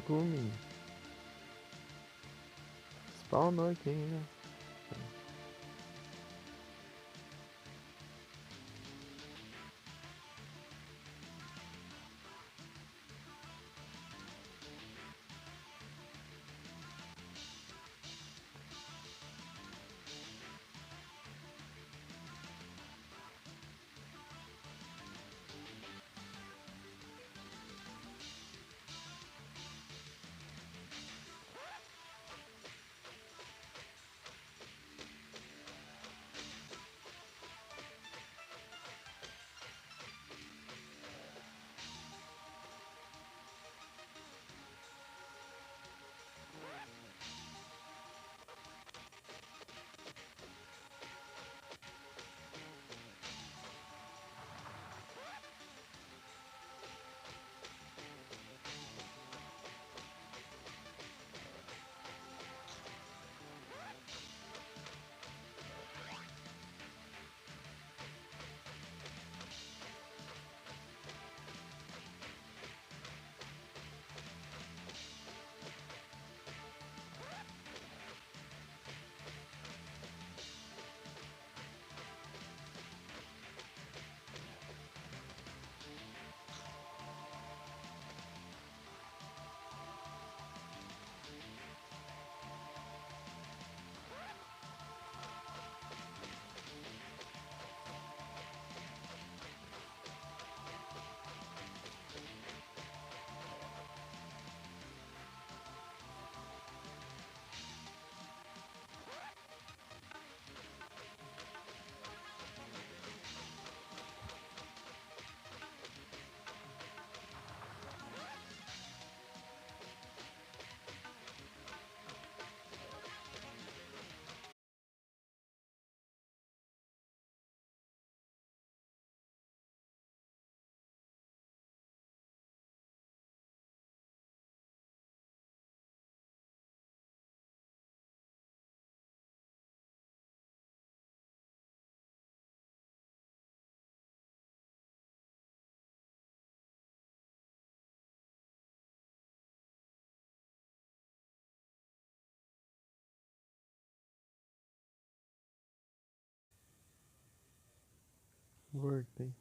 Gumi. Spawnou aqui, né? Voltei.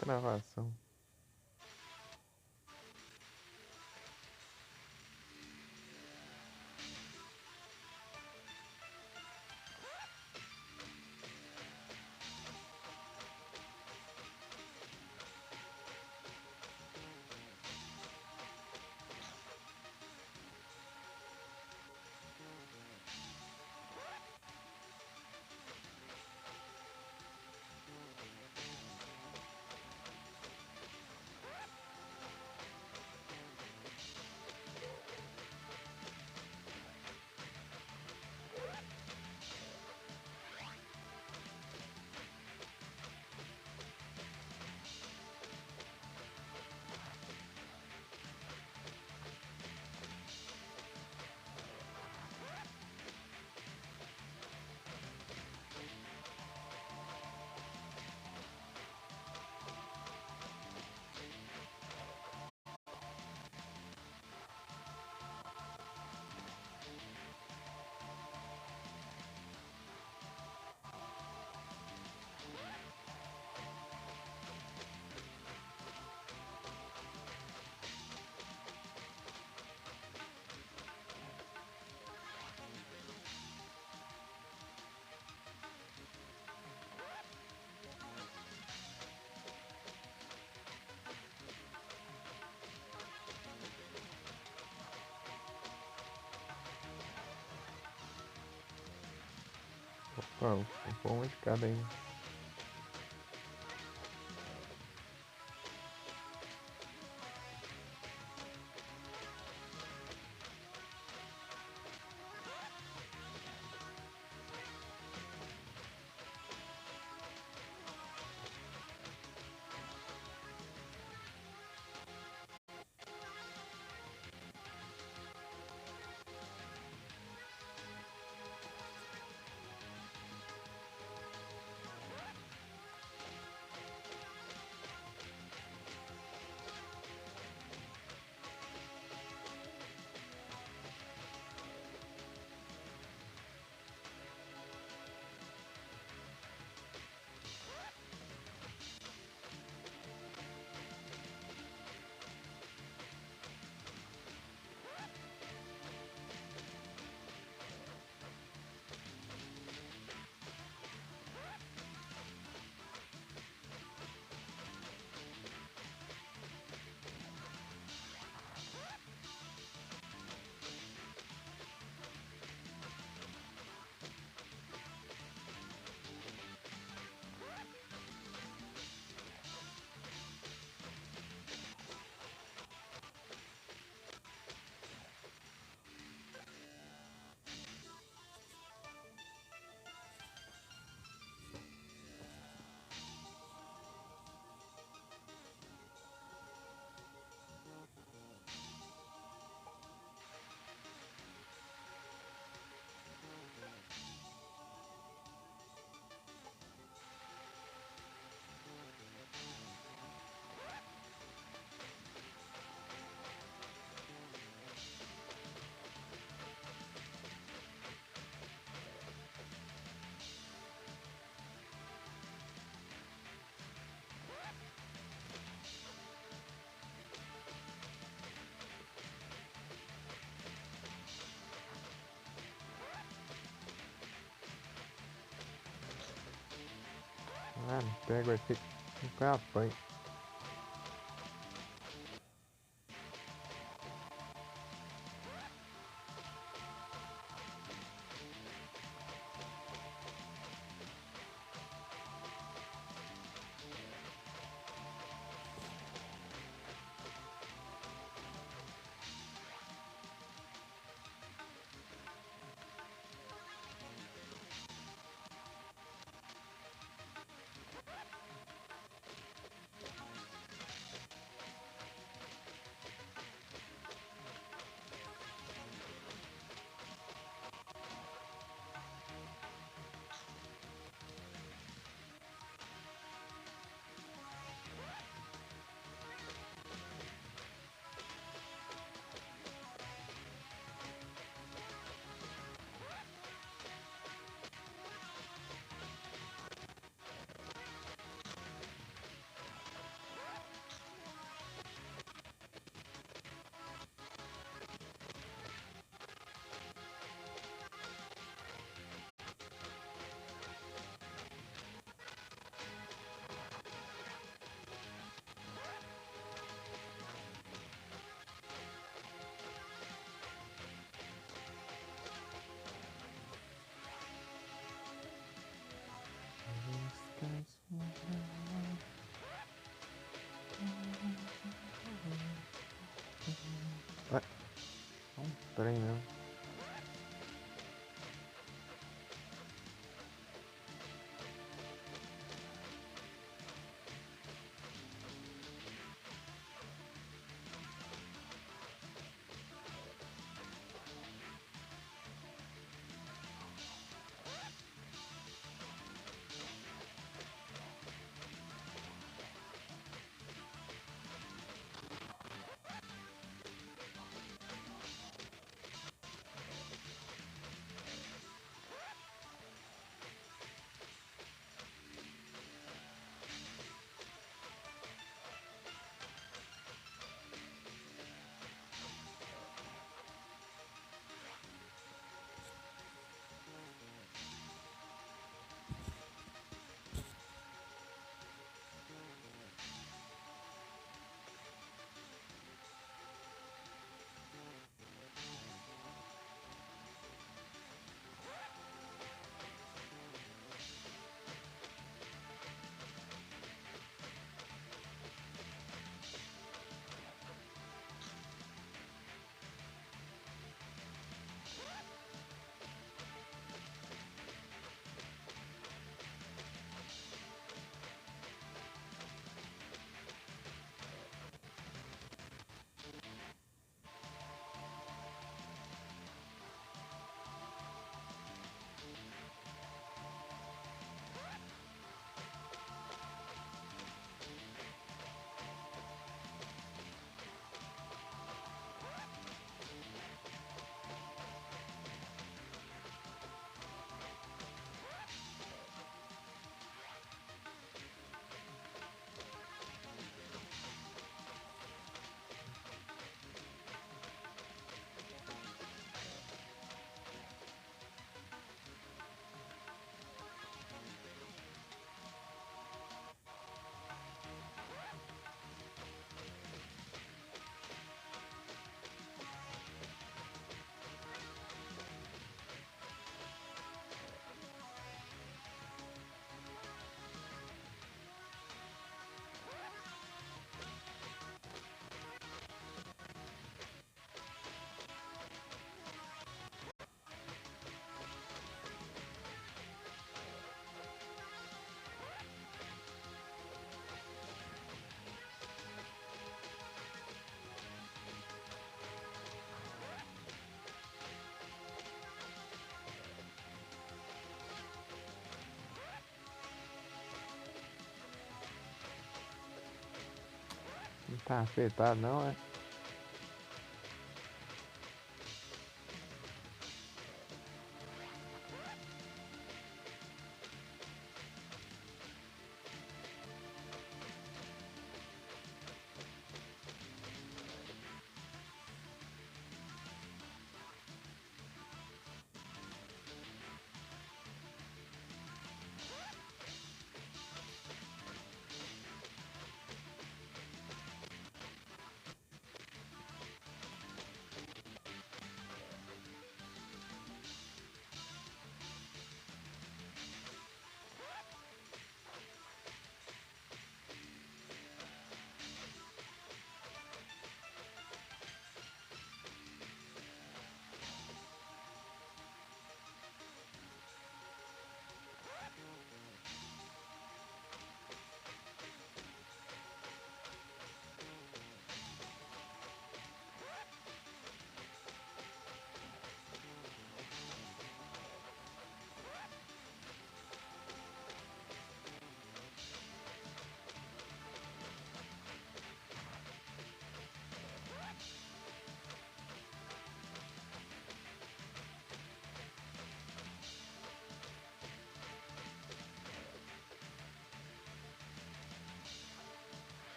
Travação. Pô, vou uma de cada aí. Ah, não pega, vai ser um pé apanha. Ué, é um trem mesmo. Não tá acertado não, é?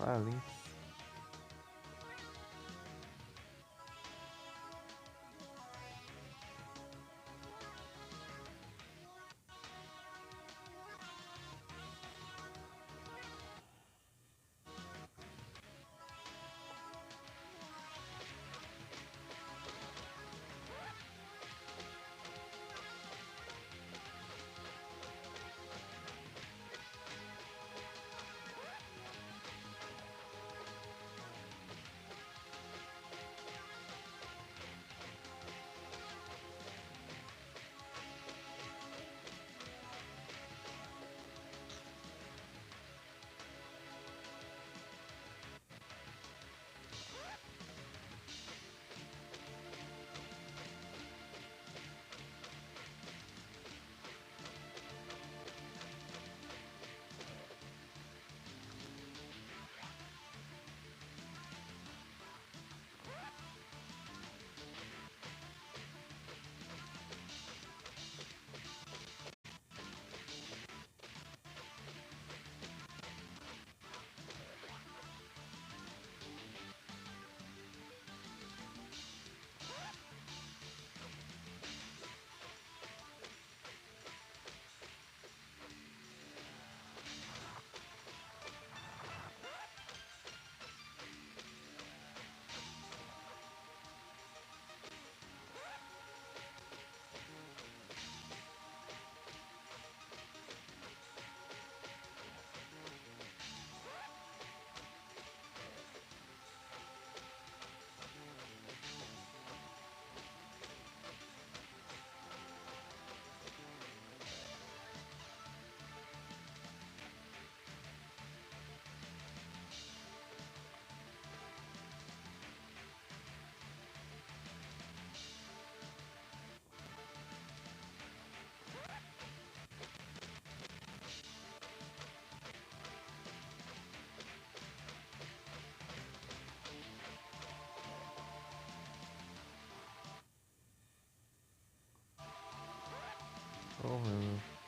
Ali. Oh, meu Deus.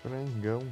Frangão.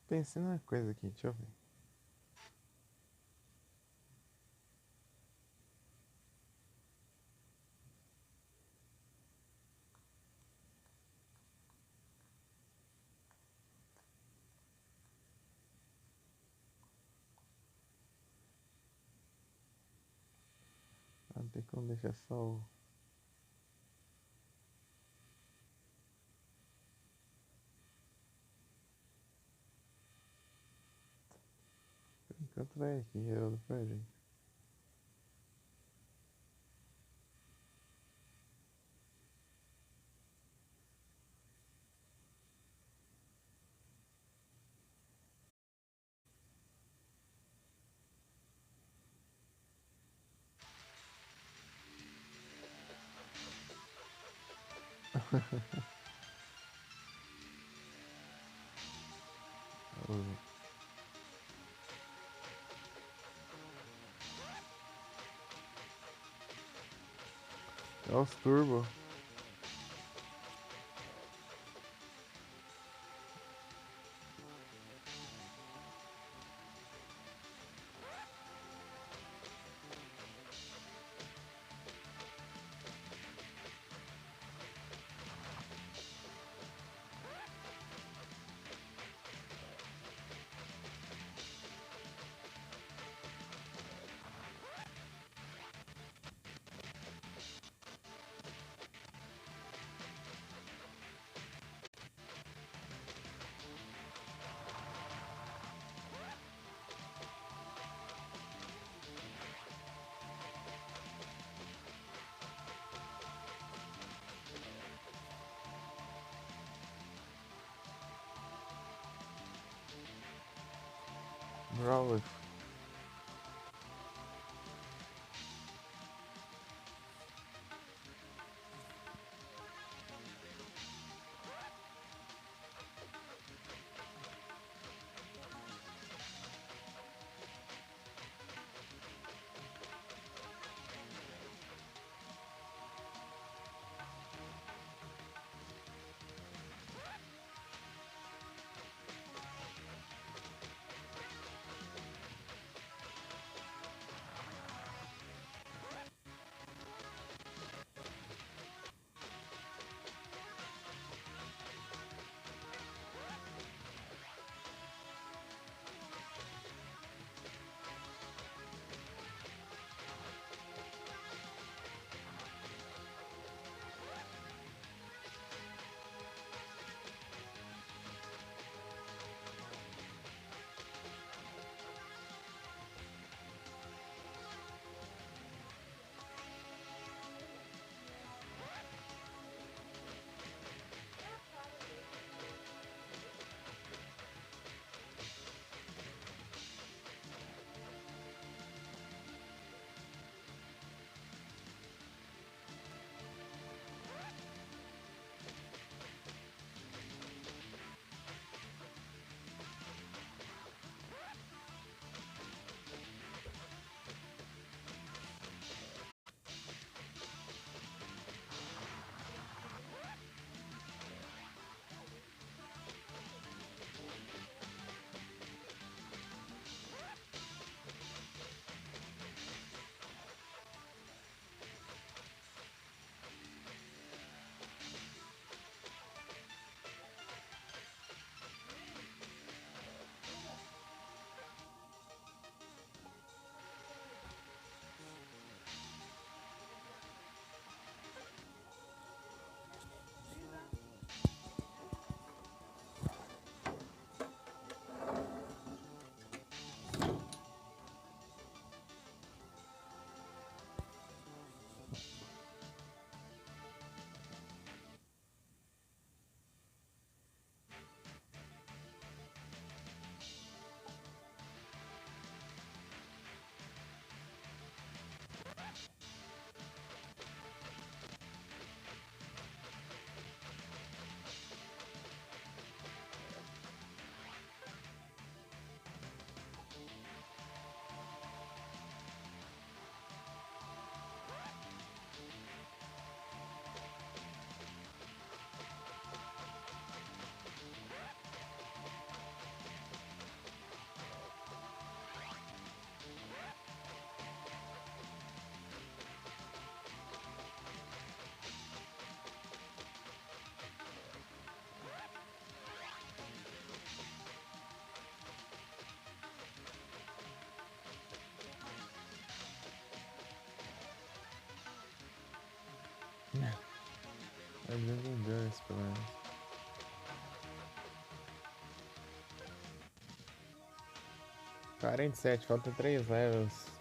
Pensei numa coisa aqui, deixa eu ver. Ah, tem como deixar só o. Por enquanto vai aqui, eu depois a gente. É os turbo. Rolls. A gente endurance, pelo menos. Quarenta e sete, falta 3 levels.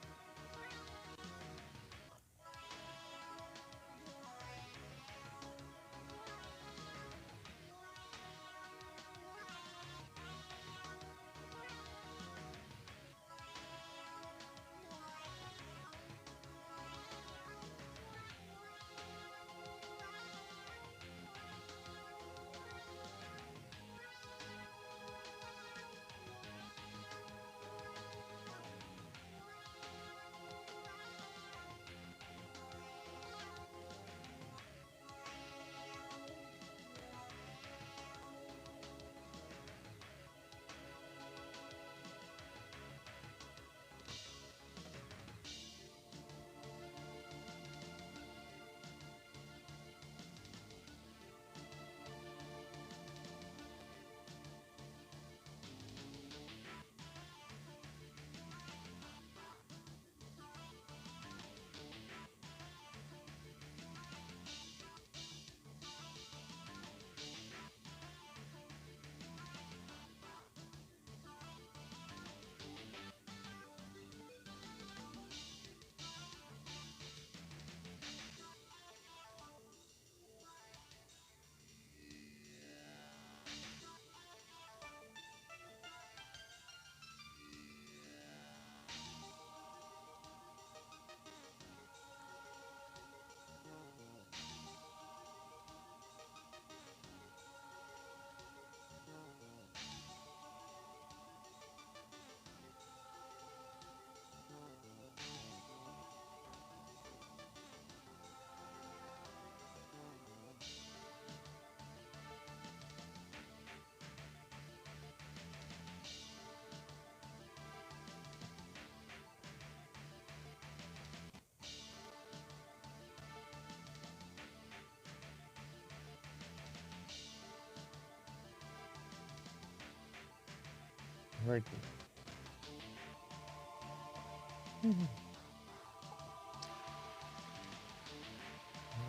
Mortinho.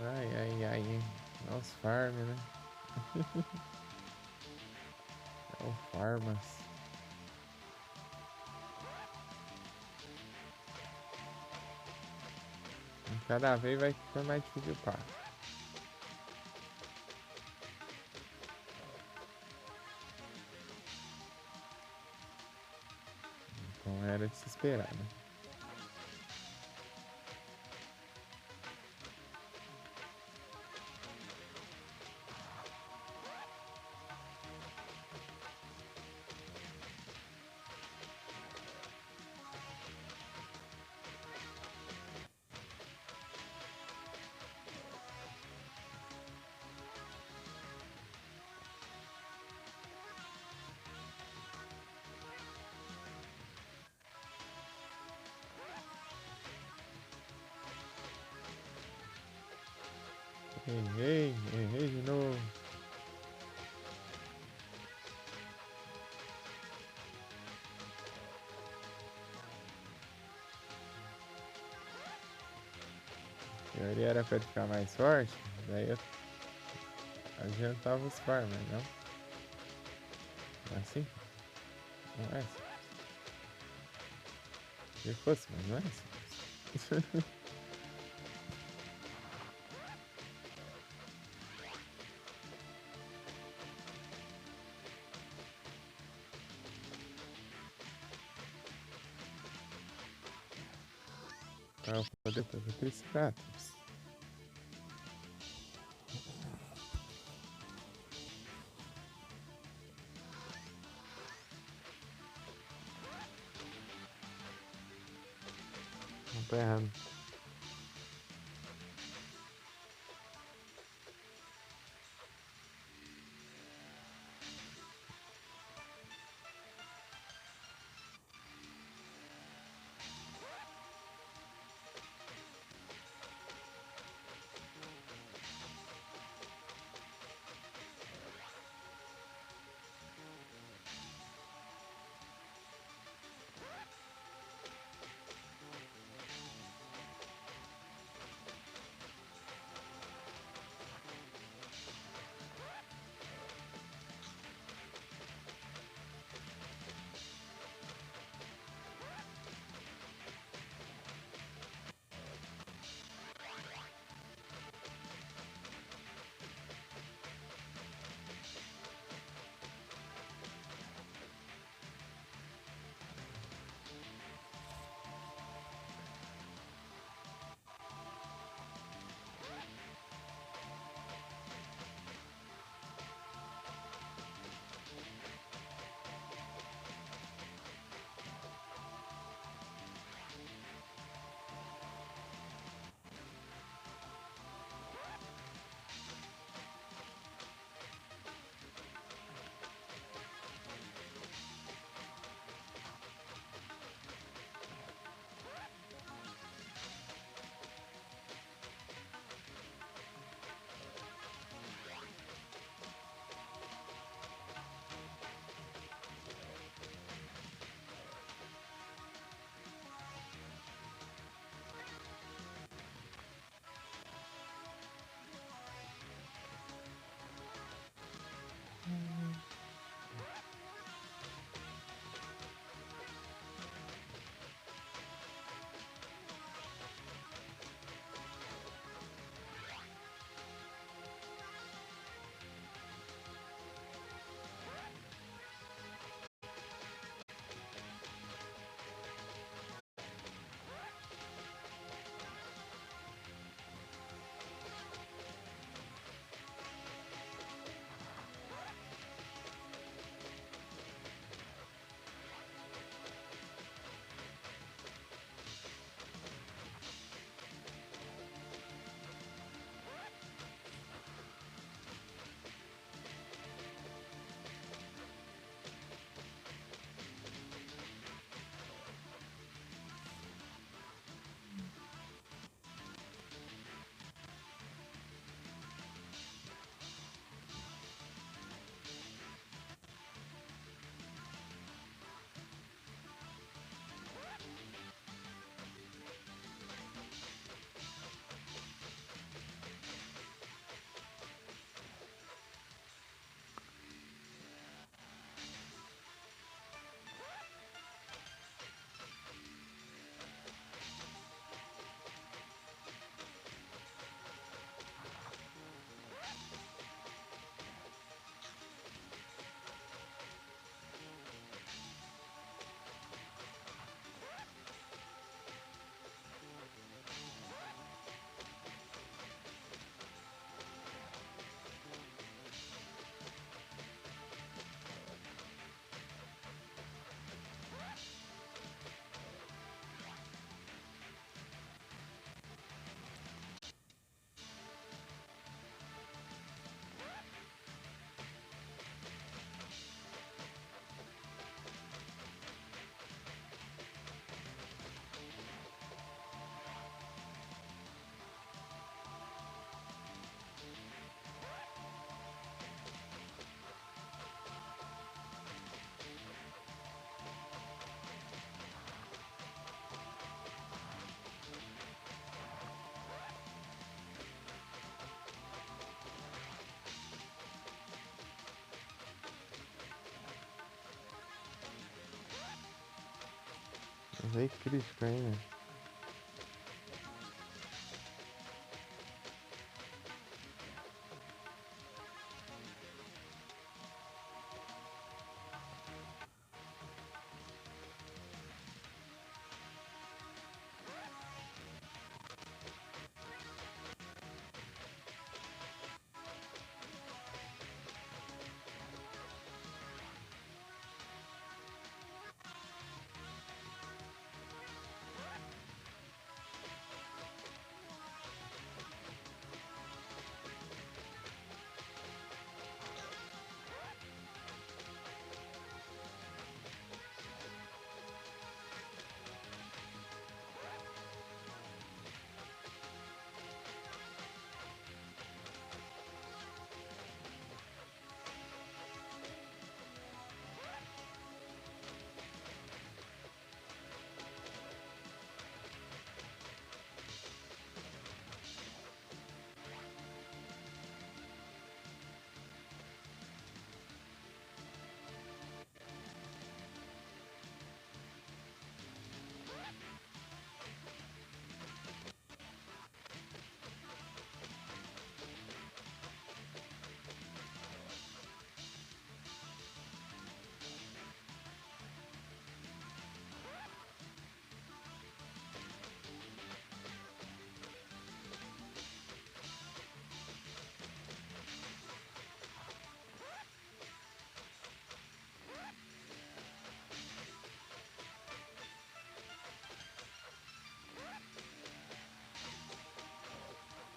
Ai, ai, ai, hein? É os farm, né? É o farmas. Cada vez vai ficando mais difícil, pá. Então era de se esperar, né? Errei de novo. A teoria era pra ele ficar mais forte, daí eu adiantava os farm, mas não. Não é assim? Não é assim. Se fosse, mas não é assim. Pra eu poder fazer Triceratops. Não tá errando. Mas aí crítico ainda.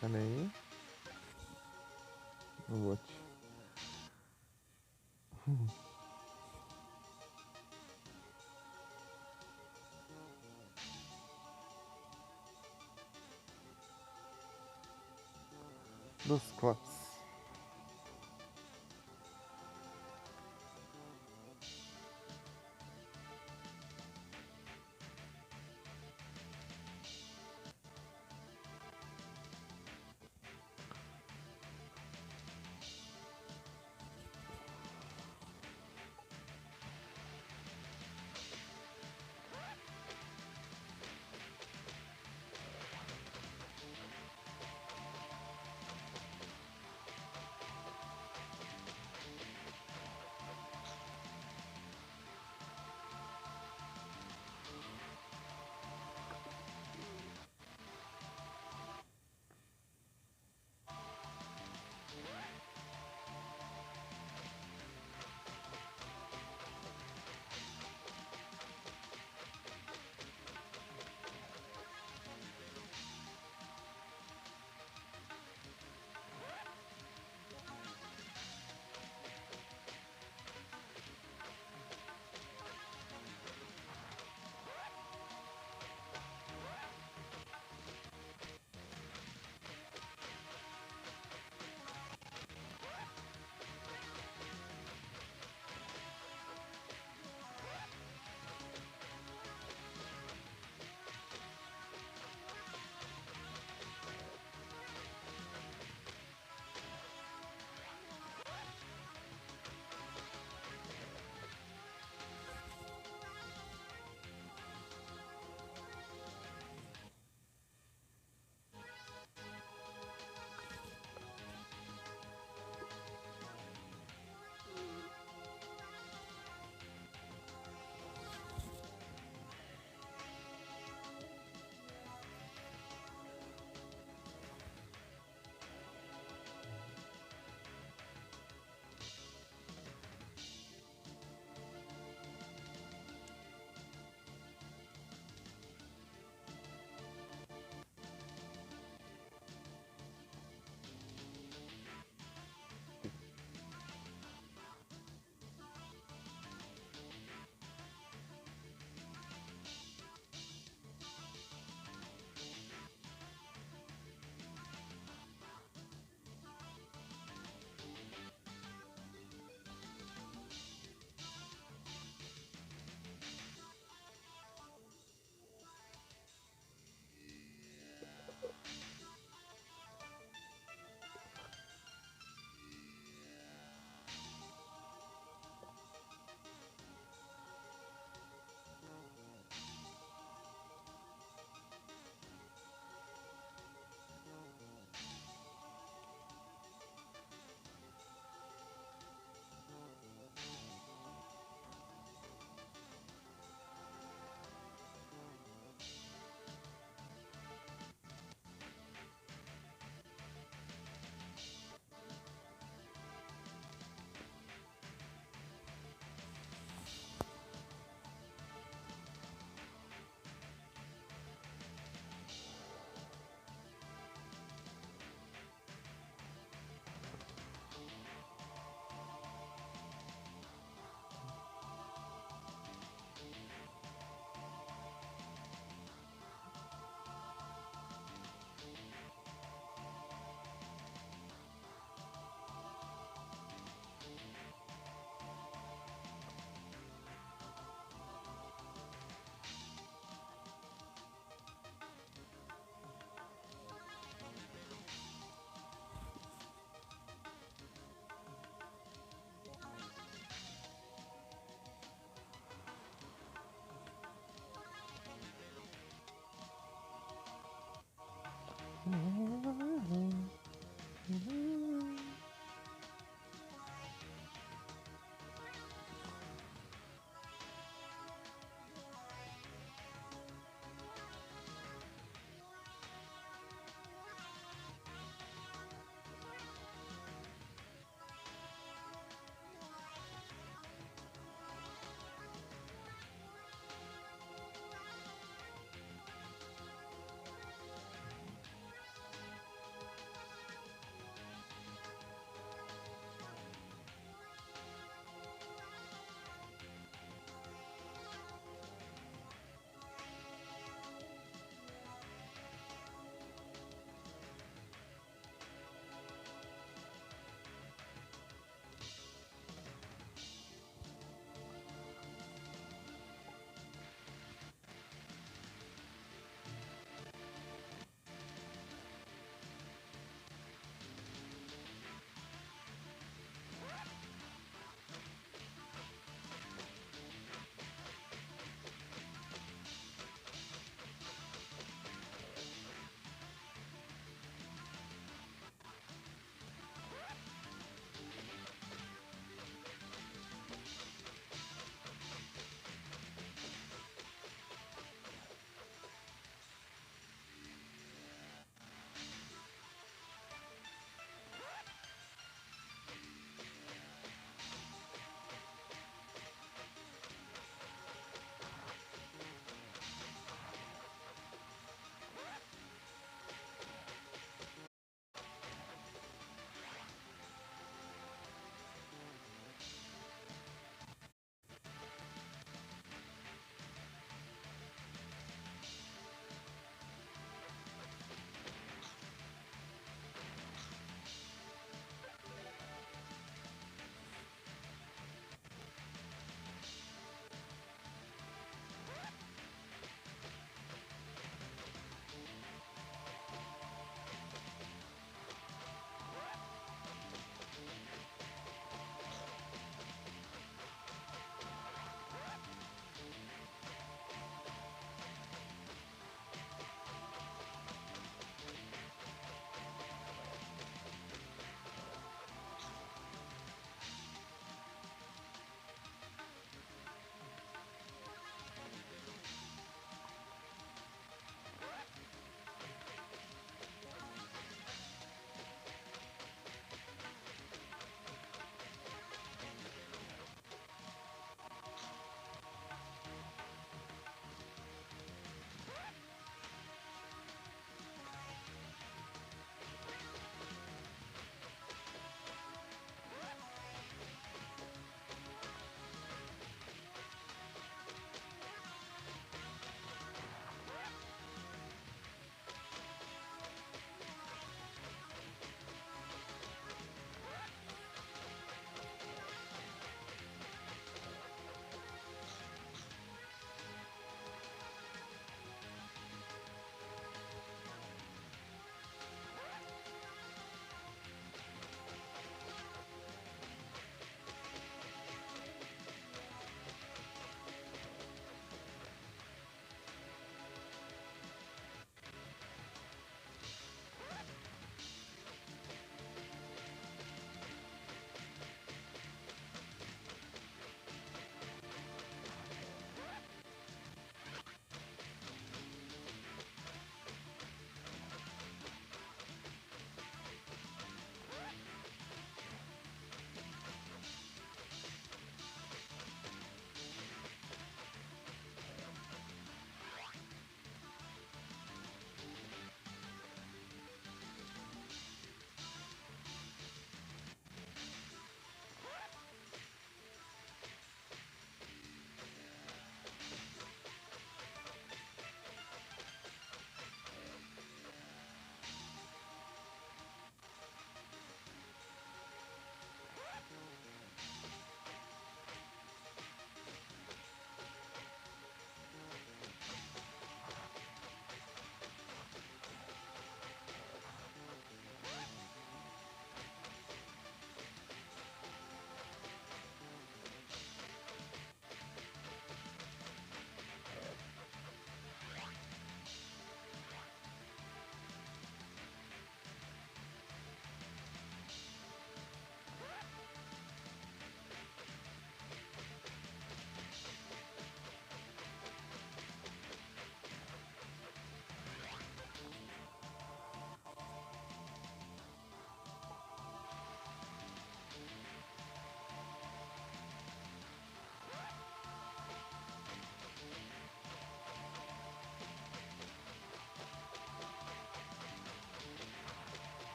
Olha aí. O bot. Dos cotes.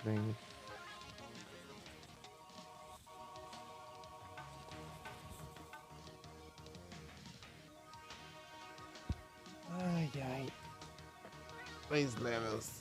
estranhos. Ai, ai. 10 levels.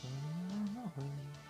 Uma hora e vai.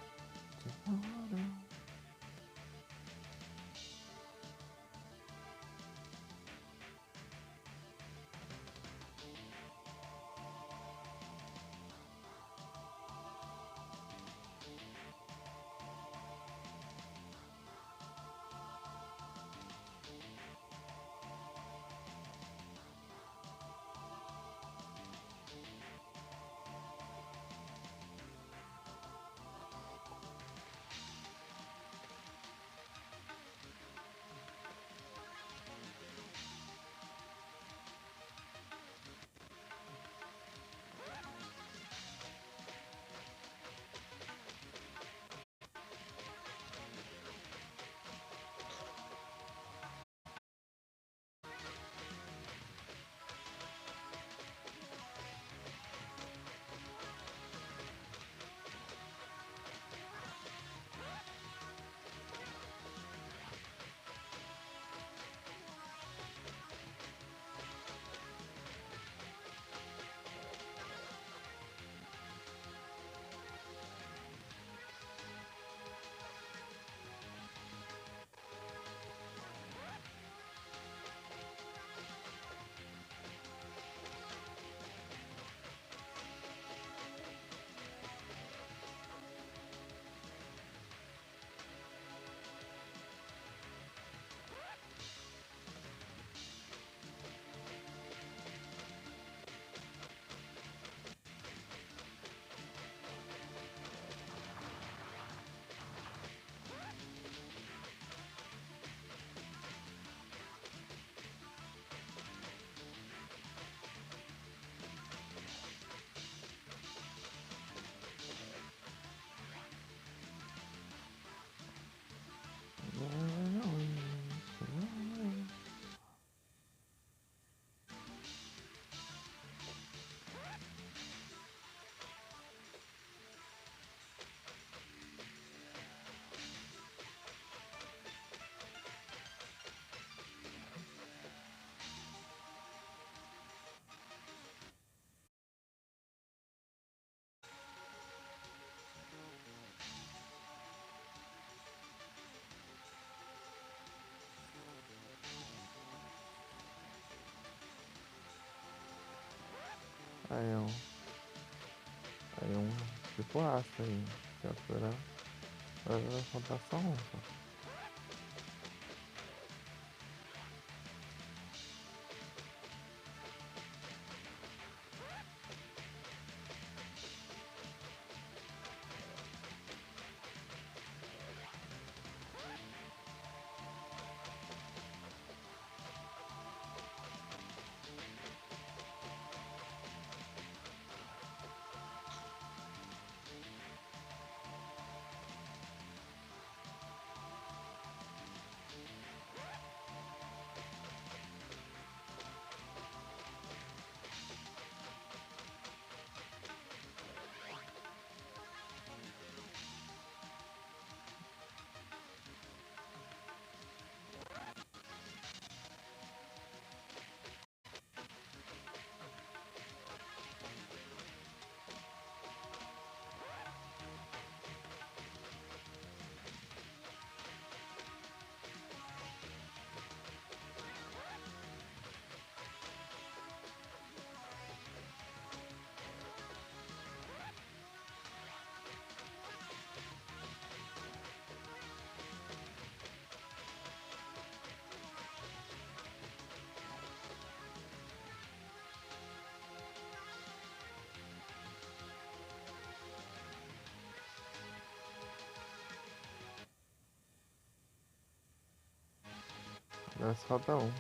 Aí um. tipo aço aí. Se aturar, vai faltar só um. Só. Mas falta um.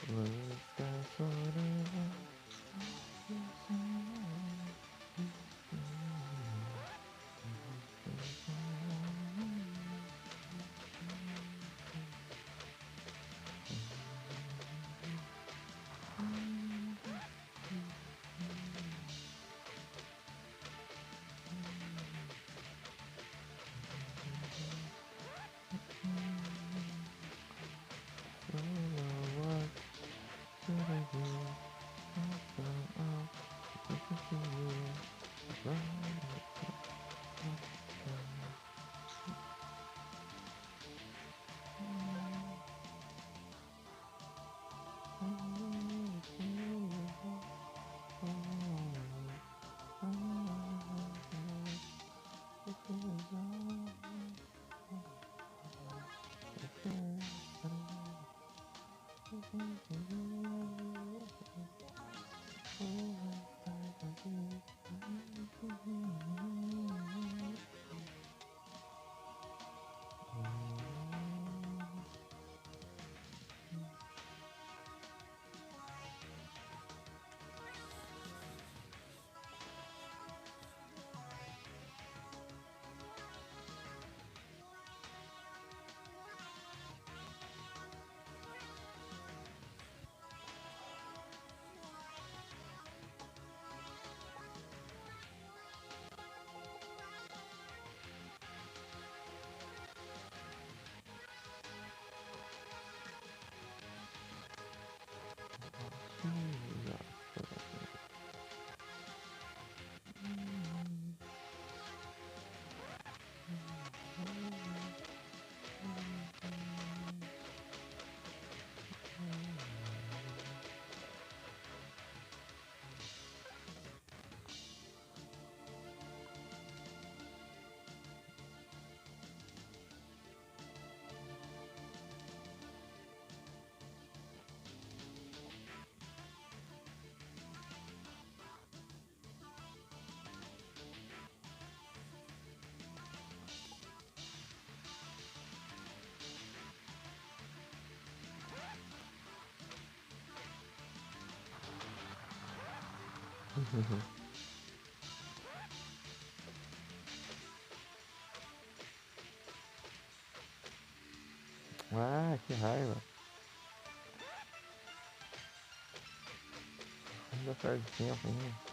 Blue sky forever. What should I do? Ah, que raiva. Ainda perde tempo ainda.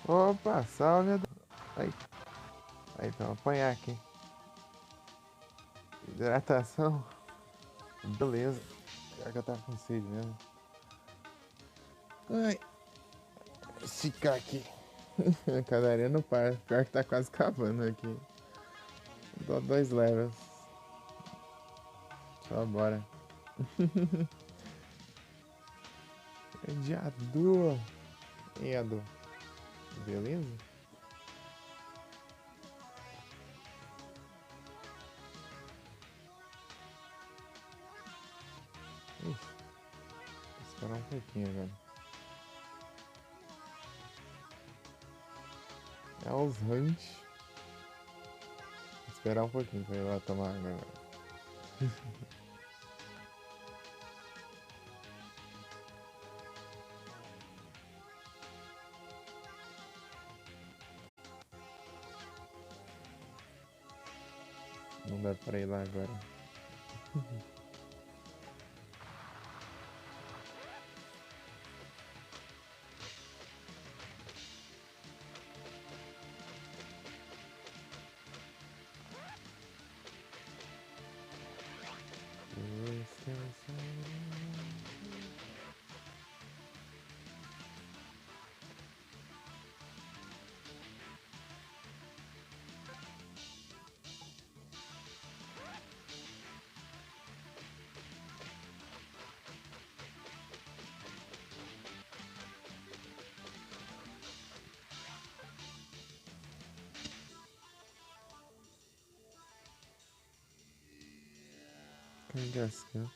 Opa, salve. Aí, aí, então, apanhar aqui. Hidratação. Beleza. Pior que eu tava com sede mesmo. Ai, esticar aqui. A cadaria no par. Pior que tá quase acabando aqui. Dou 2 levels. Só bora. É de Adu. E Adu? Beleza? Ixi, vou esperar um pouquinho agora. É os Hunt. Vou esperar um pouquinho pra ir lá tomar água agora. Não dá pra ir lá agora. Cangasca.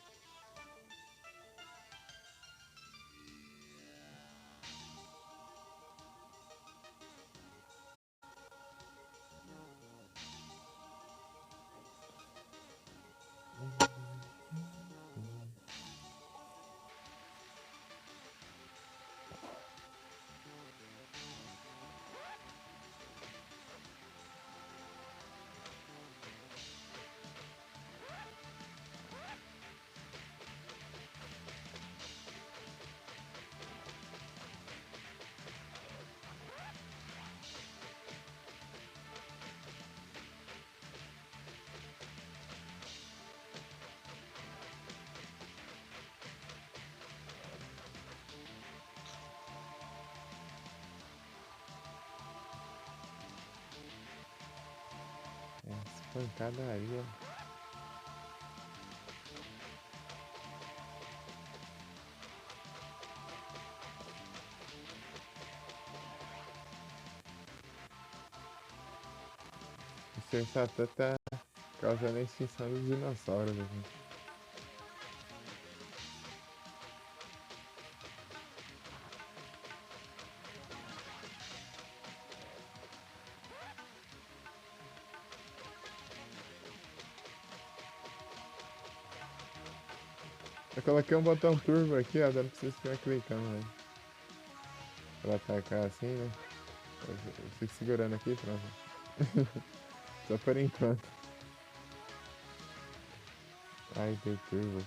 Essa pancadaria. O Sr. Satã tá causando a extinção dos dinossauros aqui. Eu coloquei um botão turbo aqui, ó, dando pra vocês ficarem clicando, né? Pra atacar assim, né? Eu fico segurando aqui, pronto. Só por enquanto. Ai, deu turbo.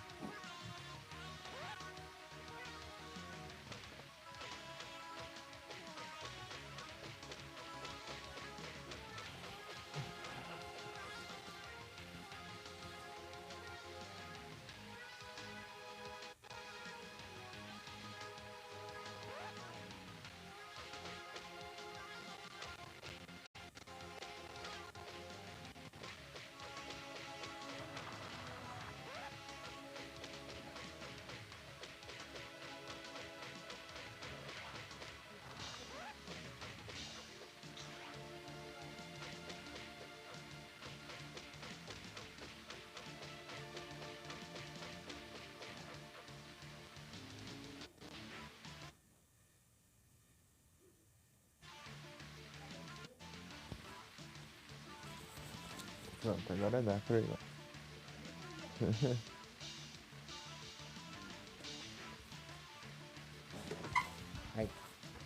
Pronto, agora dá pra ir lá. Ai,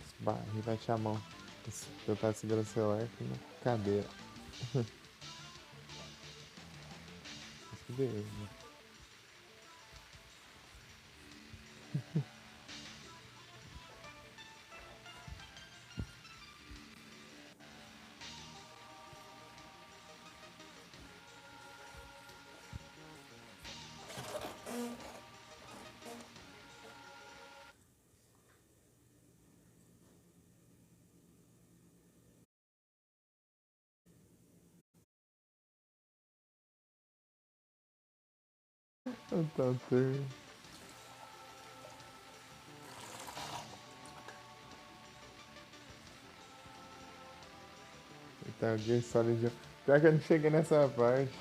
esbarrei, bate a mão. Eu tava segurando o celular aqui na cadeira. Mas que beleza. Então, turbo. Então, Gear Solid. Pior que eu não cheguei nessa parte.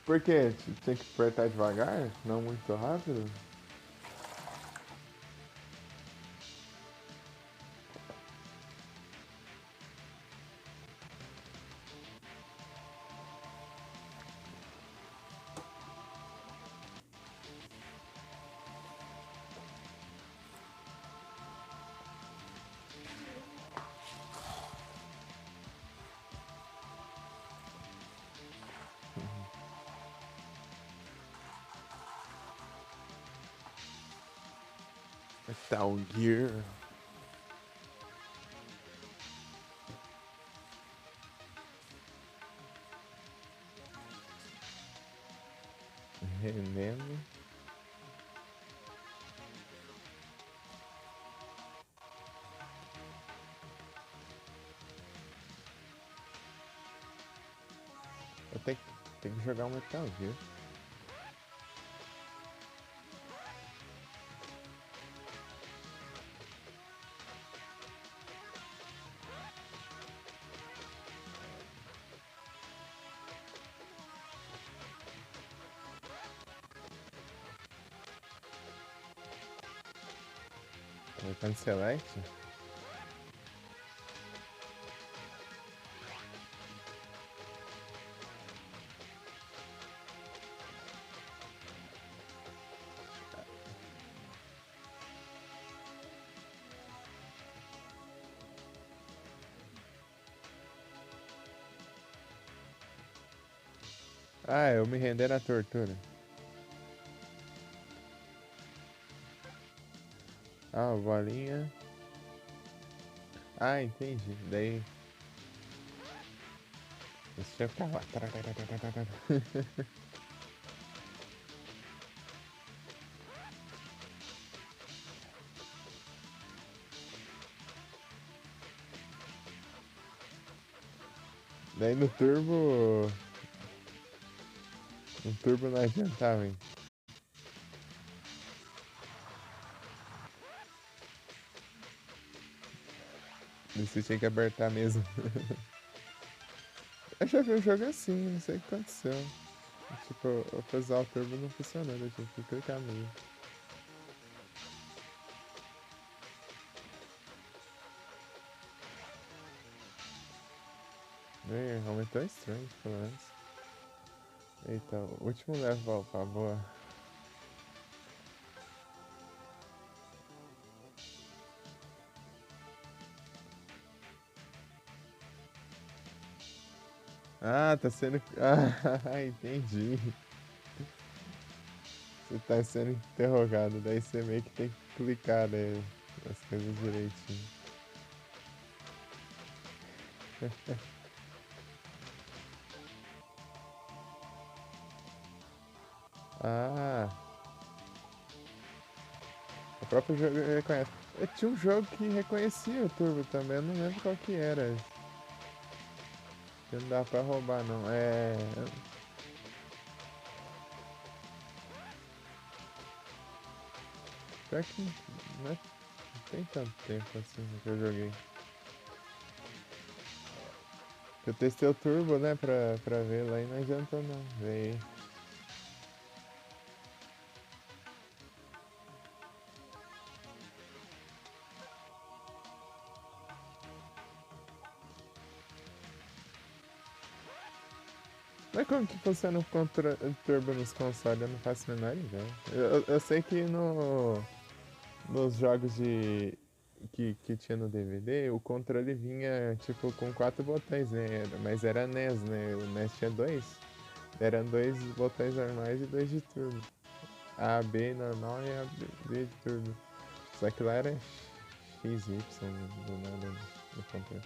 Por quê? Tinha que apertar devagar? Não muito rápido? Metal Gear. Remember. Eu tenho que jogar um Metal Gear. Colocando Select. Ah, eu me render na tortura. Ah, bolinha. Ah, entendi. Daí. Deixa eu ficar lá. Daí no turbo. No turbo não adiantava, hein? Você tinha que apertar mesmo. Eu já vi um jogo assim, não sei o que aconteceu. Tipo, eu fiz o turbo não funcionou, eu tive que clicar mesmo. Aumentou estranho, pelo menos. Eita, o último level pra boa. Ah, tá sendo. Ah, entendi. Você tá sendo interrogado, daí você meio que tem que clicar, né, as coisas direitinho. Ah, o próprio jogo reconhece. Eu tinha um jogo que reconhecia o turbo também, eu não lembro qual que era. Que não dá pra roubar não. Pior que não tem tanto tempo assim que eu joguei. Eu testei o turbo, né, pra ver lá e não adiantou não. Veio. Mas como que funciona o turbo nos consoles? Eu não faço a menor ideia. Eu sei que nos jogos que tinha no DVD, o controle vinha tipo com 4 botões, né? Mas era NES, né? O NES tinha dois. Eram 2 botões normais e 2 de turbo. A, B normal e a B de turbo. Só que lá era XY do nada no controle.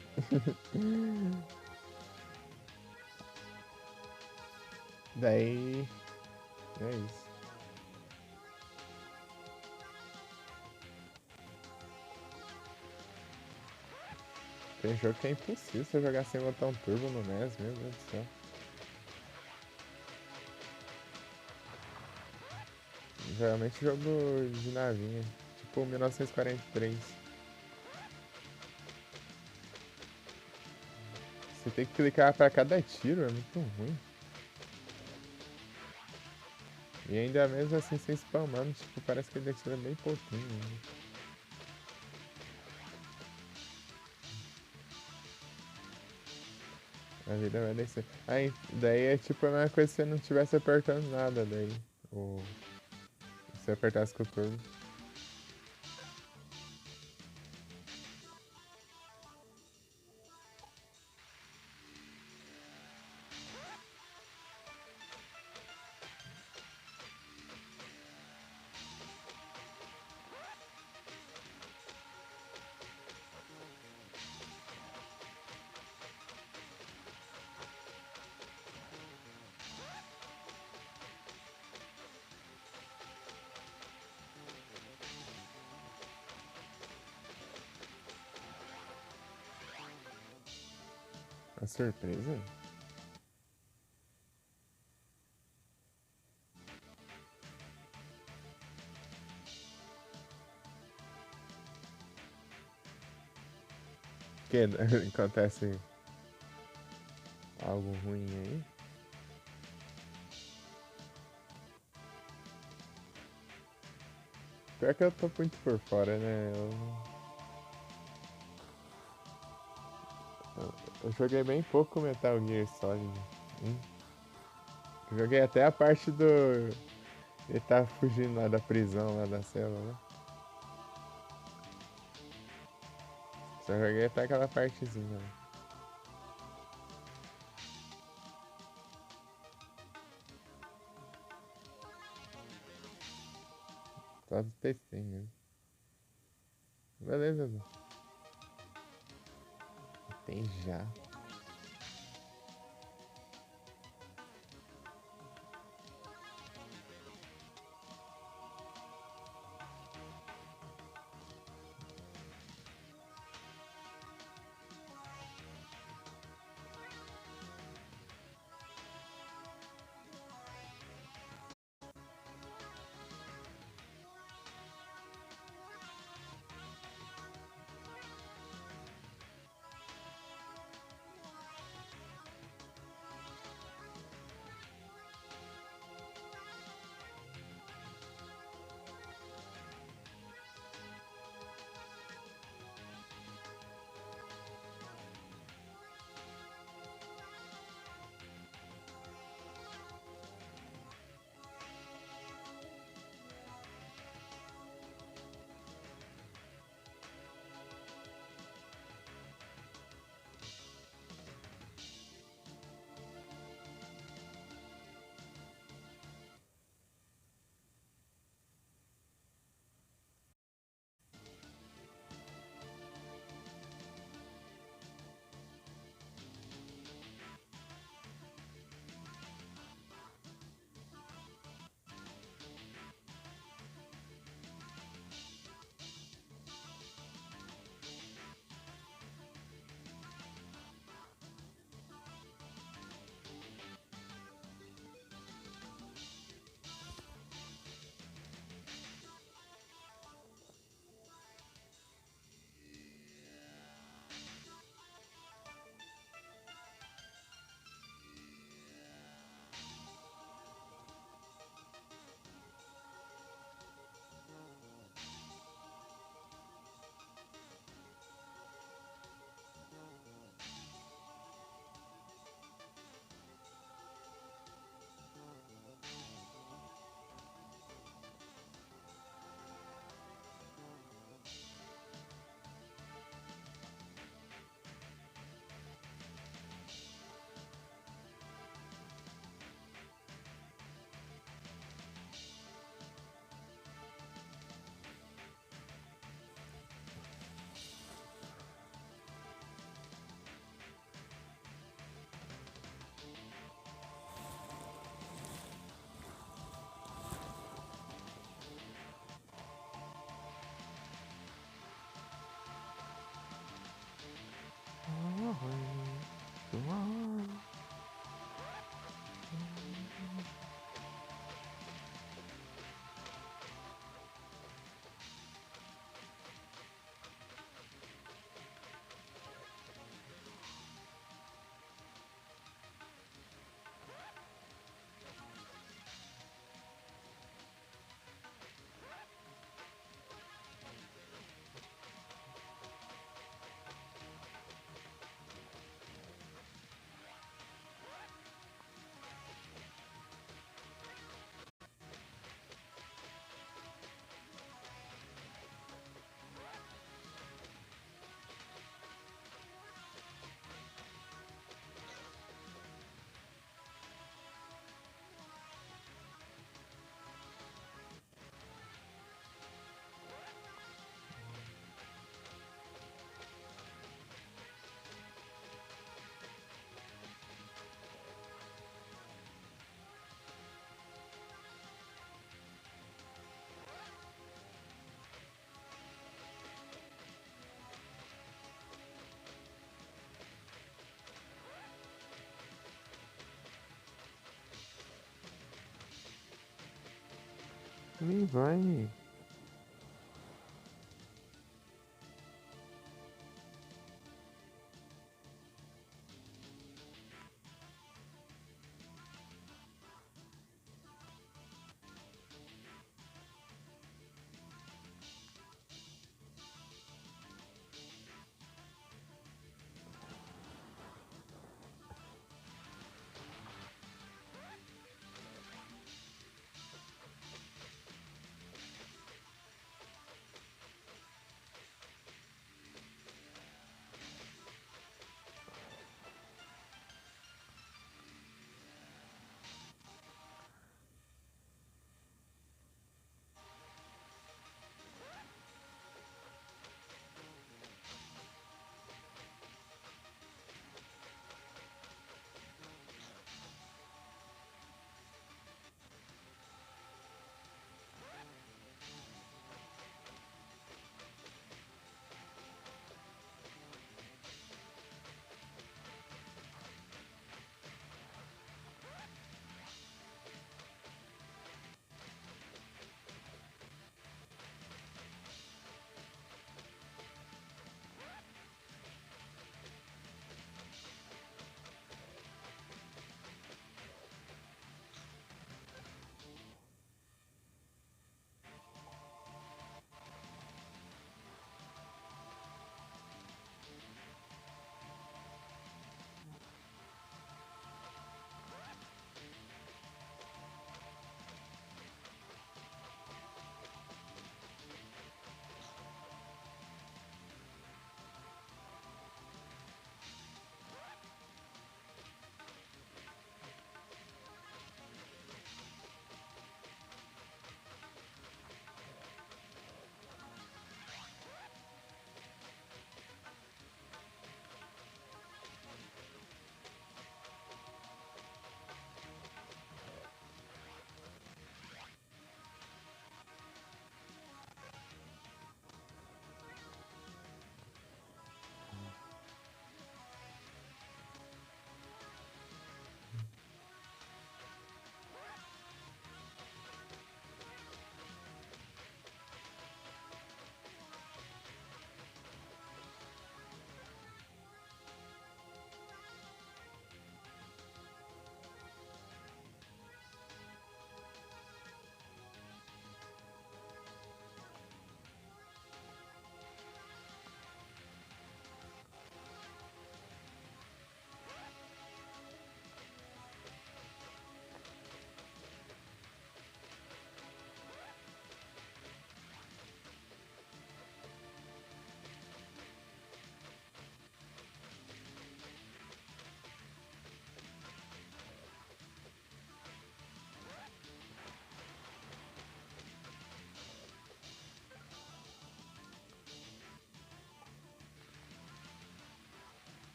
Daí é isso. Tem jogo que é impossível você jogar sem botar um turbo no NES, meu Deus do céu. Geralmente jogo de navinha, tipo 1943. Você tem que clicar pra cada tiro, é muito ruim. E ainda mesmo assim sem spamando, tipo, parece que ele atira bem pouquinho. Né? A vida vai descer. Aí, daí é tipo a mesma coisa se você não estivesse apertando nada daí. Ou se você apertasse com o turbo. A surpresa? Que acontece algo ruim aí? Pior que eu tô muito por fora, né? Eu joguei bem pouco Metal Gear Solid. Hum. Eu joguei até a parte do. Ele tá fugindo lá da prisão, lá da cela, né? Só joguei até aquela partezinha lá. Só testei mesmo. Beleza, Edu. Tem já. Me vai.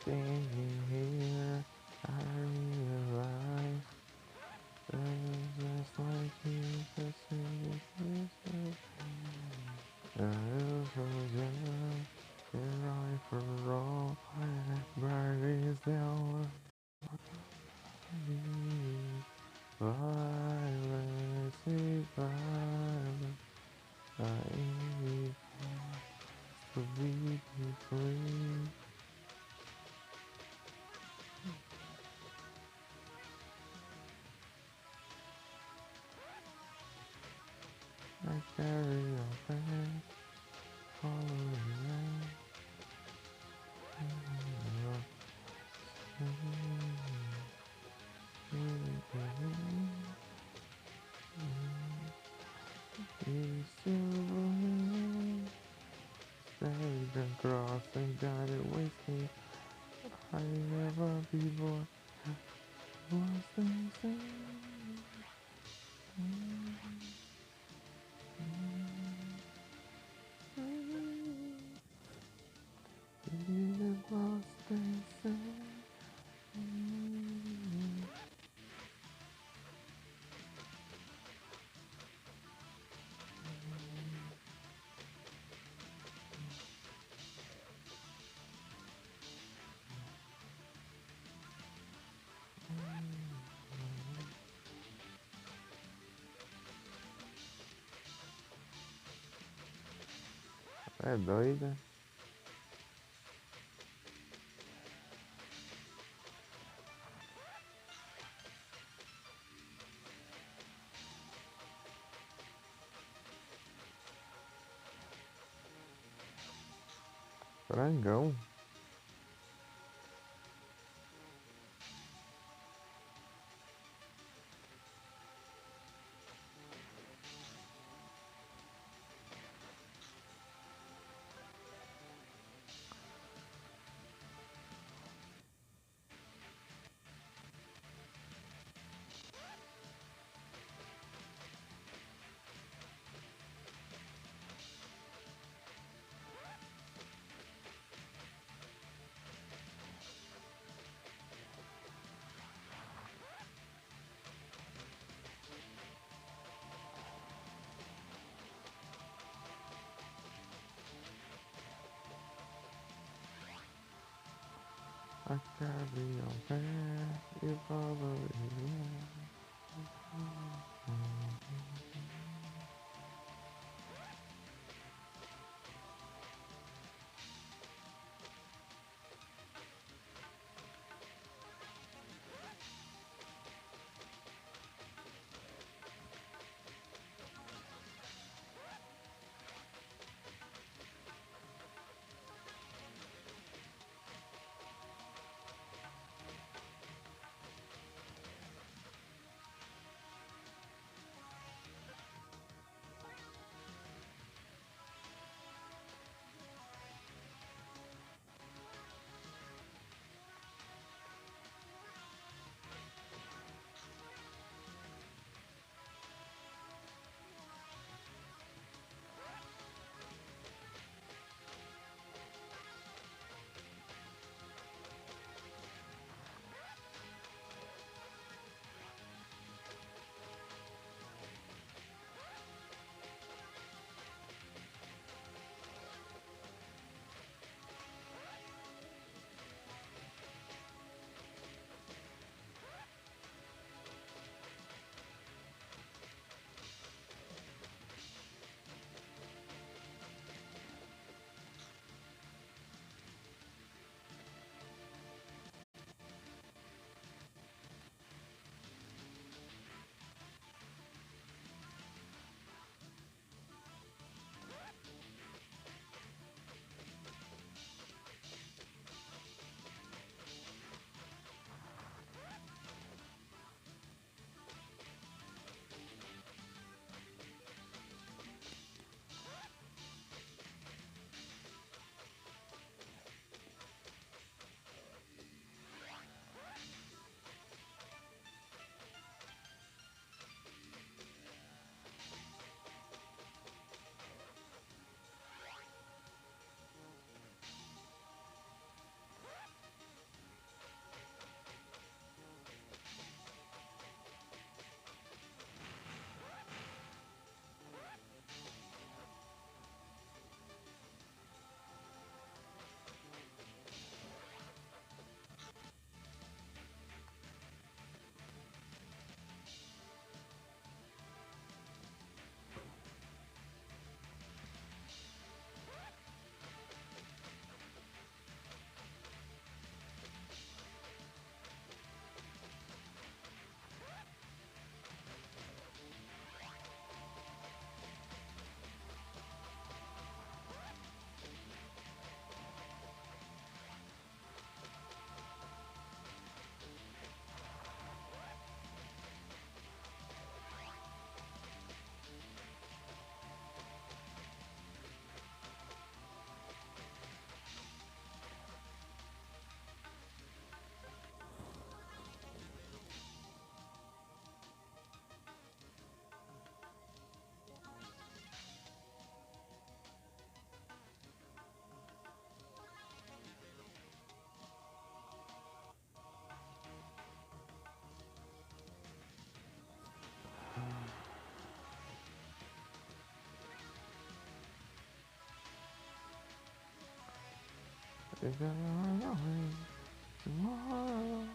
Standing here, I realize that it's just like you, the same as I forgot and I for all, but is there violence is violence. I need to be free. I carry your past, following you. Saved and crossed and got it wasted. I never before was the same. It was the same. É doida? Frangão? I carry your past, you follow it. Is that all tomorrow?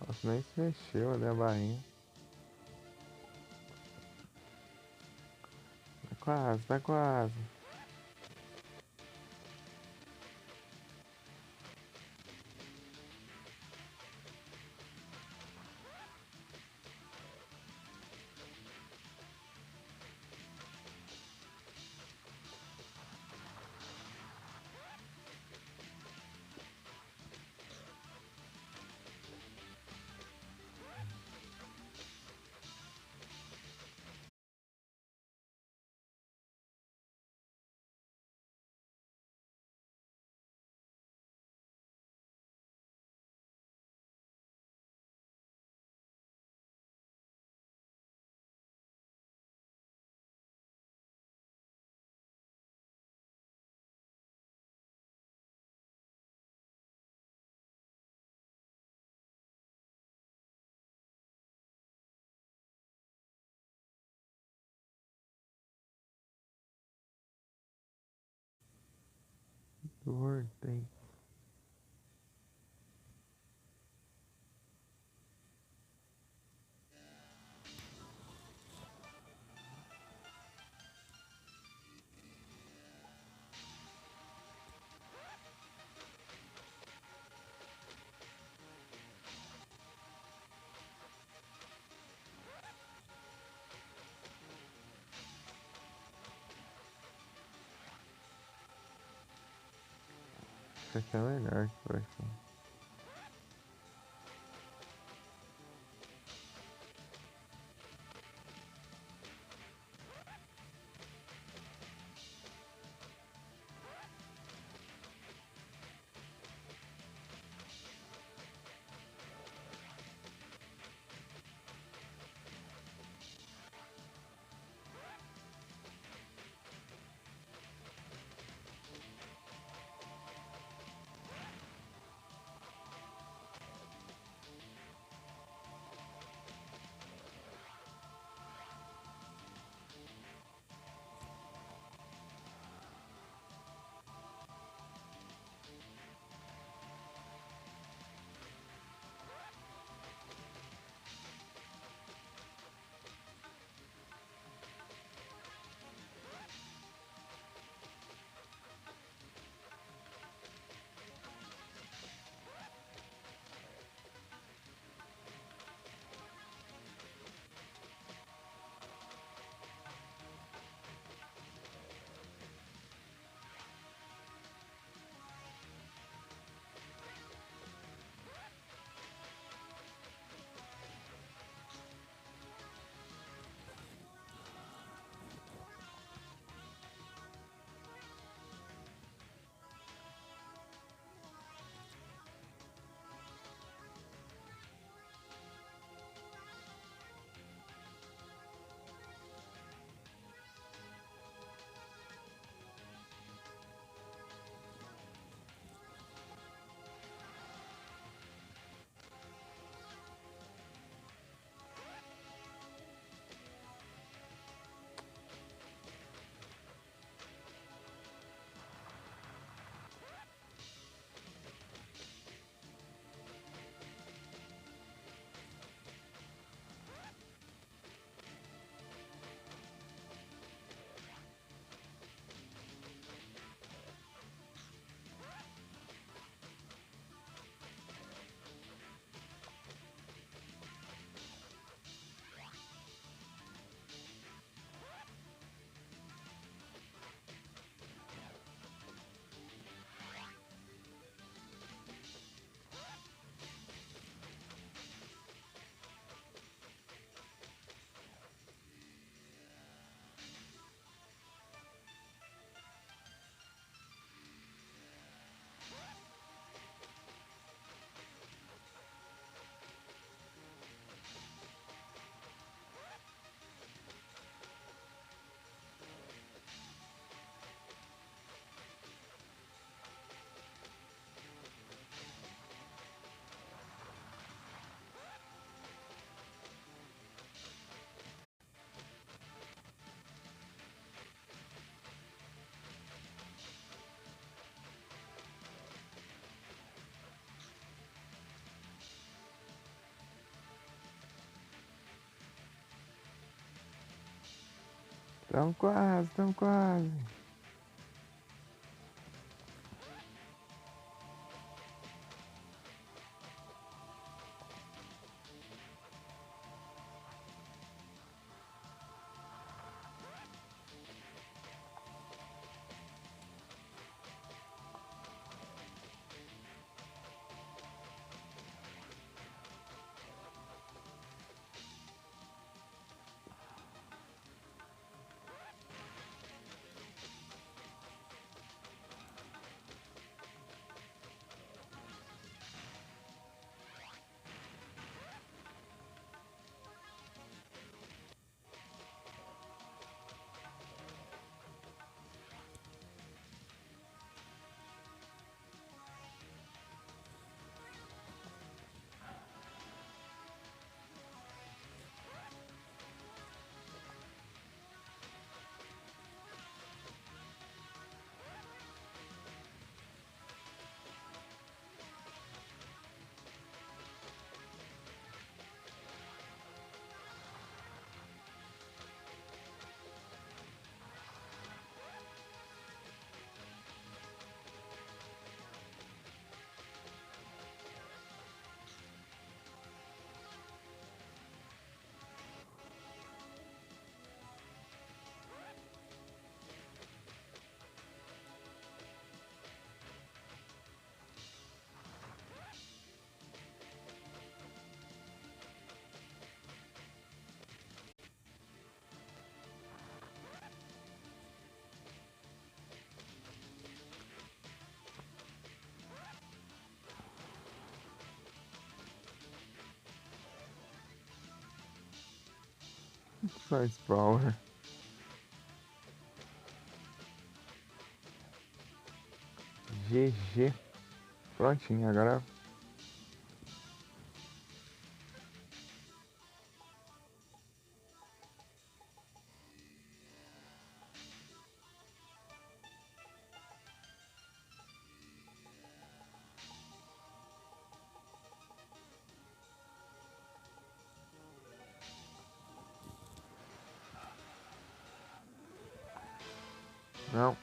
Nossa, nem se mexeu ali a barrinha. Tá quase, tá quase. Lord, thank you. Acho que é melhor que por aqui. Tamo quase, tamo quase. Faz power. GG. Prontinho, agora. Não.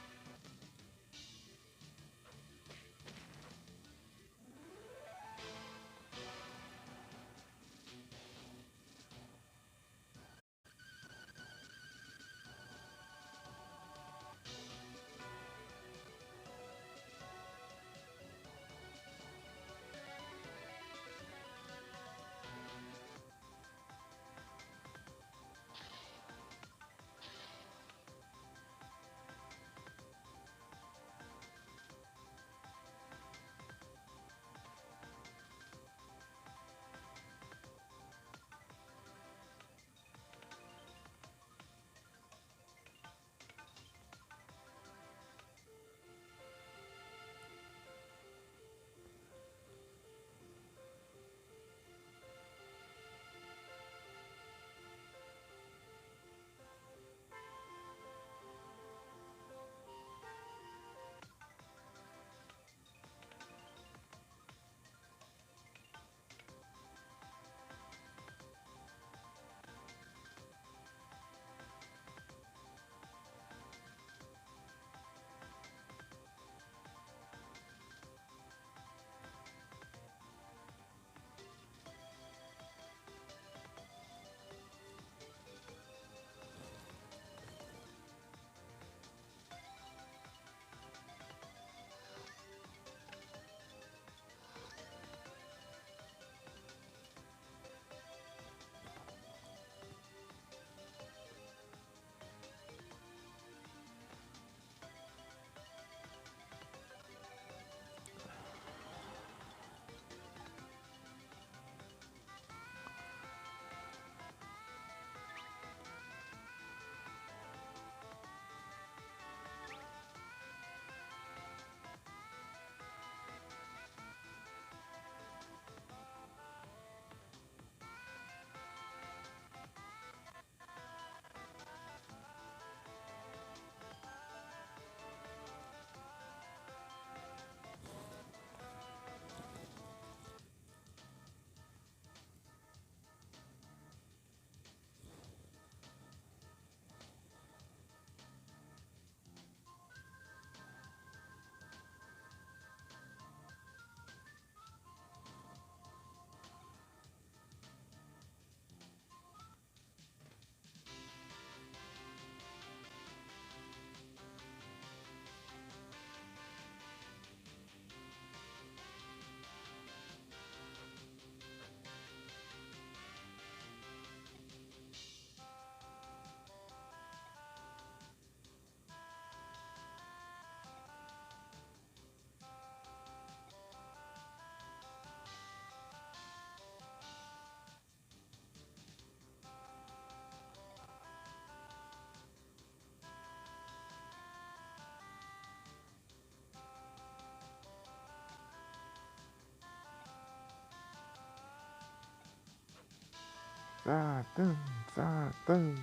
Satã, Satã.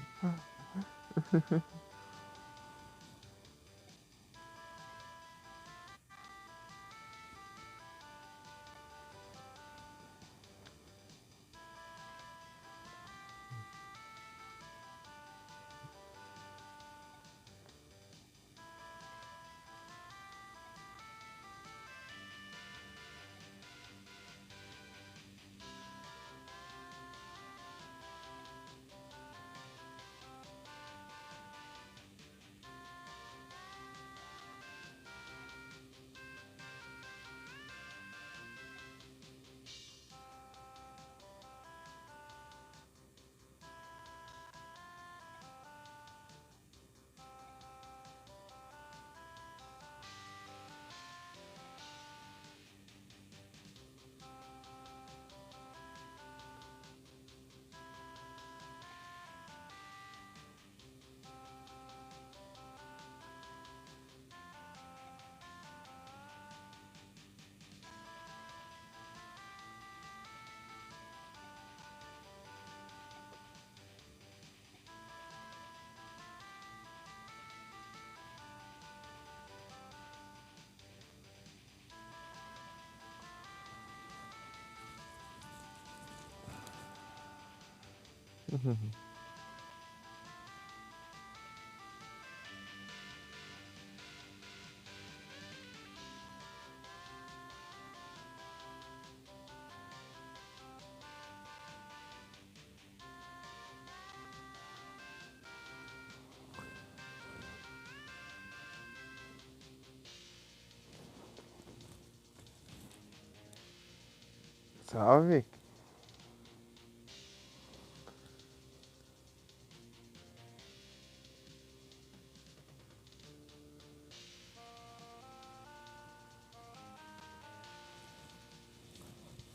Salve.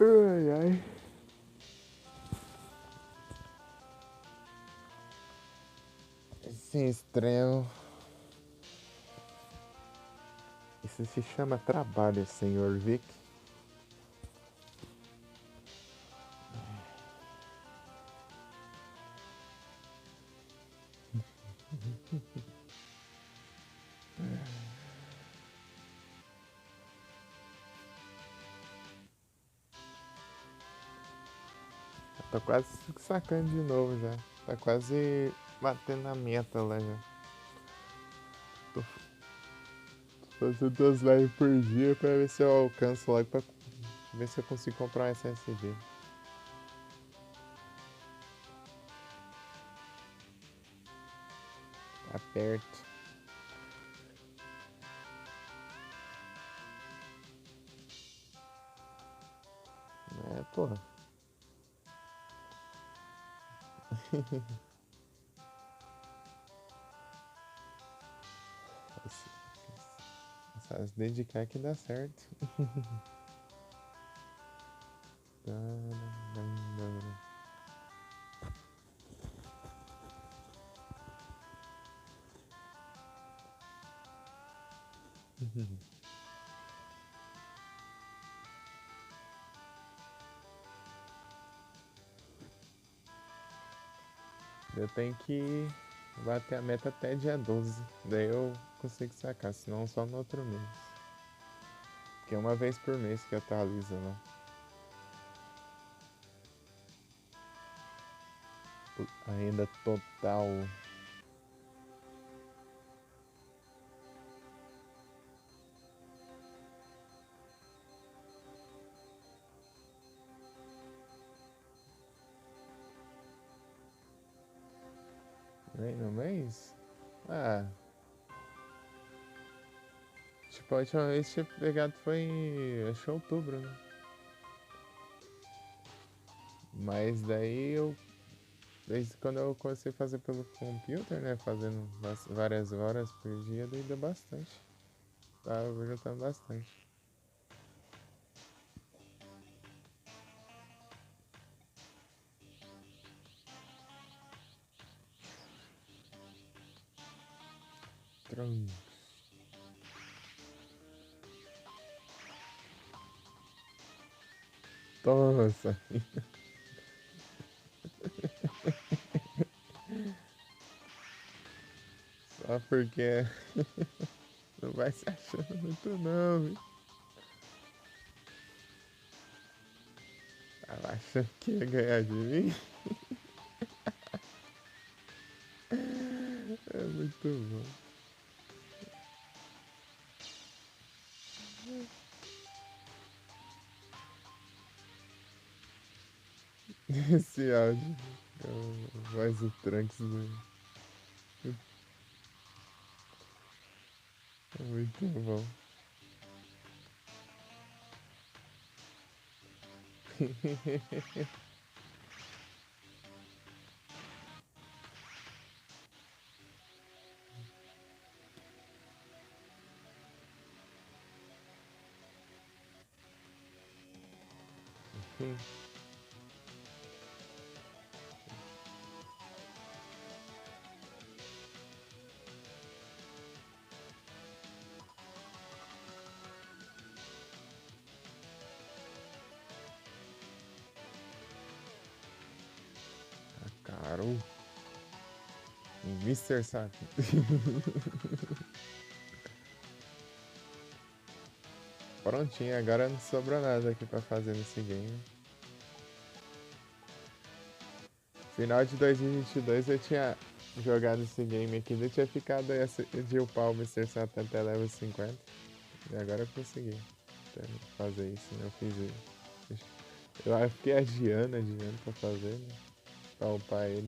Ai, ai. Esse extremo. Isso se chama trabalho, senhor Vic. Tô quase sacando de novo já. Tá quase batendo a meta lá já. Tô fazendo 2 lives por dia pra ver se eu alcanço logo pra ver se eu consigo comprar um SSD. Tá perto. É, porra. Só se dedicar que dá certo. Eu tenho que bater a meta até dia 12. Daí eu consigo sacar, senão só no outro mês. Que é uma vez por mês que atualiza lá. A renda total. Vem no mês? Ah. Tipo, a última vez que tinha pegado foi em. Acho que outubro, né? Mas daí eu. Desde quando eu comecei a fazer pelo computer, né? Fazendo várias horas por dia, daí deu bastante. Tava juntando bastante. Tron. Nossa. Só porque não vai se achando muito não, viu? Tava achando que ia ganhar de mim. É muito bom. Esse áudio é a voz do Trunks, né? É muito bom. Caro. Mr. Sato. Prontinho, agora não sobrou nada aqui pra fazer nesse game. Final de 2022 eu tinha jogado esse game aqui, eu tinha ficado de upar o Mr. Sato até level 50. E agora eu consegui fazer isso, né? Eu fiz isso. Eu fiquei adiando pra fazer, né? Pra upar ele.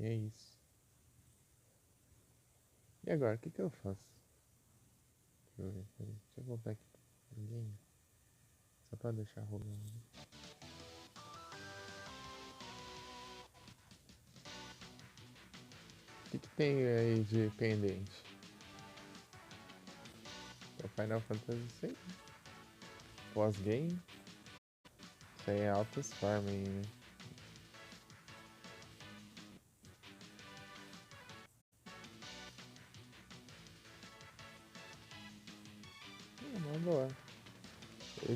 E é isso. E agora, o que que eu faço? Deixa eu ver, peraí. Deixa eu voltar aqui pro game. Só pra deixar rolando. O que que tem aí de pendente? É o Final Fantasy VI? Pós-game? Isso aí é altas farming, né? É uma boa.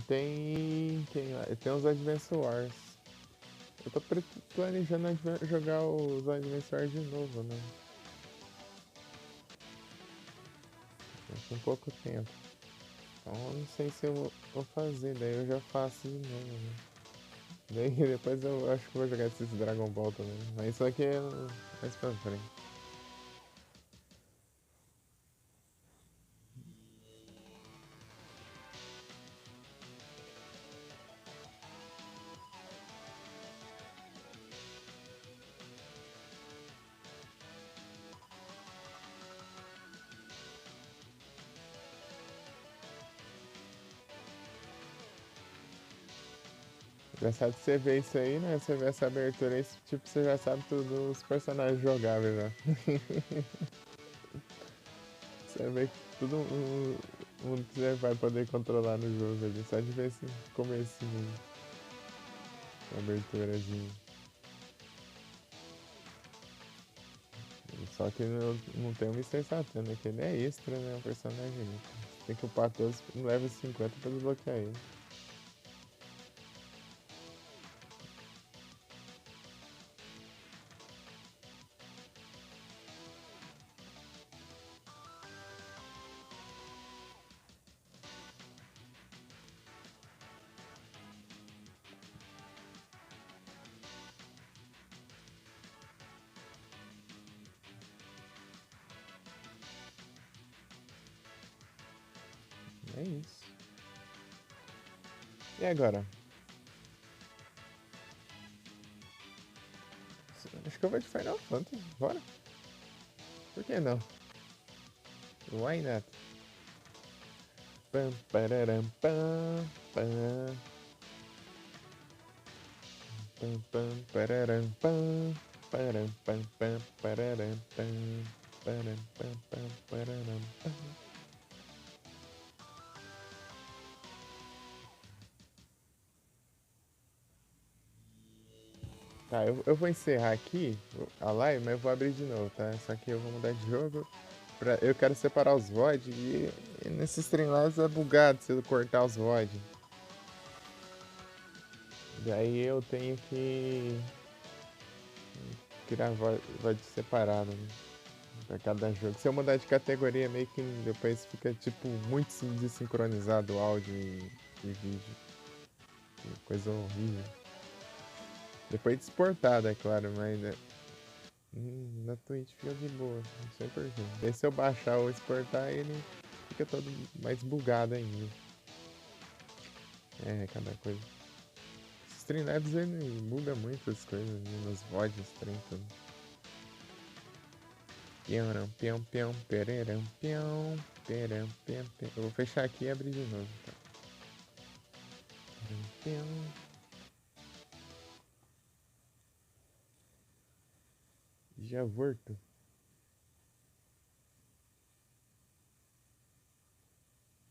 Tem os Advance Wars. Eu tô planejando jogar os Advance Wars de novo, né? Com pouco tempo. Então eu não sei se eu vou fazer, daí eu já faço de novo, né? Daí depois eu acho que vou jogar esses Dragon Ball também. Mas isso aqui é mais pra frente. Engraçado que você vê isso aí, né? Você vê essa abertura aí, tipo, você já sabe tudo os personagens jogáveis já. Você vê que todo mundo que você vai poder controlar no jogo ali, só de ver esse comecinho, aberturazinha. Só que não tem o Mr. Satan, que ele é extra, né? O personagem ali. Você tem que upar todos no level 50 pra desbloquear ele. É isso. E agora? Acho que eu vou de Final Fantasy. Bora? Por que não? Why not? Pam, pararam, pam, pam. Pam, pam, pararam, pam. Param, pam, pam, pararam, pam. Param, pam, pam, pararam, pam. Tá, eu vou encerrar aqui a live, mas eu vou abrir de novo, tá? Só que eu vou mudar de jogo. Eu quero separar os VOD e nesses Streamlabs é bugado se eu cortar os VOD. Daí eu tenho que criar VOD separado, né? Pra cada jogo. Se eu mudar de categoria, meio que depois fica tipo muito desincronizado o áudio e vídeo. Que coisa horrível. Depois de exportado, é claro, mas na Twitch fica de boa, não sei porquê. E se eu baixar ou exportar, ele fica todo mais bugado ainda. É, cada coisa. Streamlabs ele buga muitas coisas, né? Nos VODs, trem, tudo. Pião, pião, pião, pererão, pião, perão, pião, pião. Eu vou fechar aqui e abrir de novo, tá? Pião. Já volto.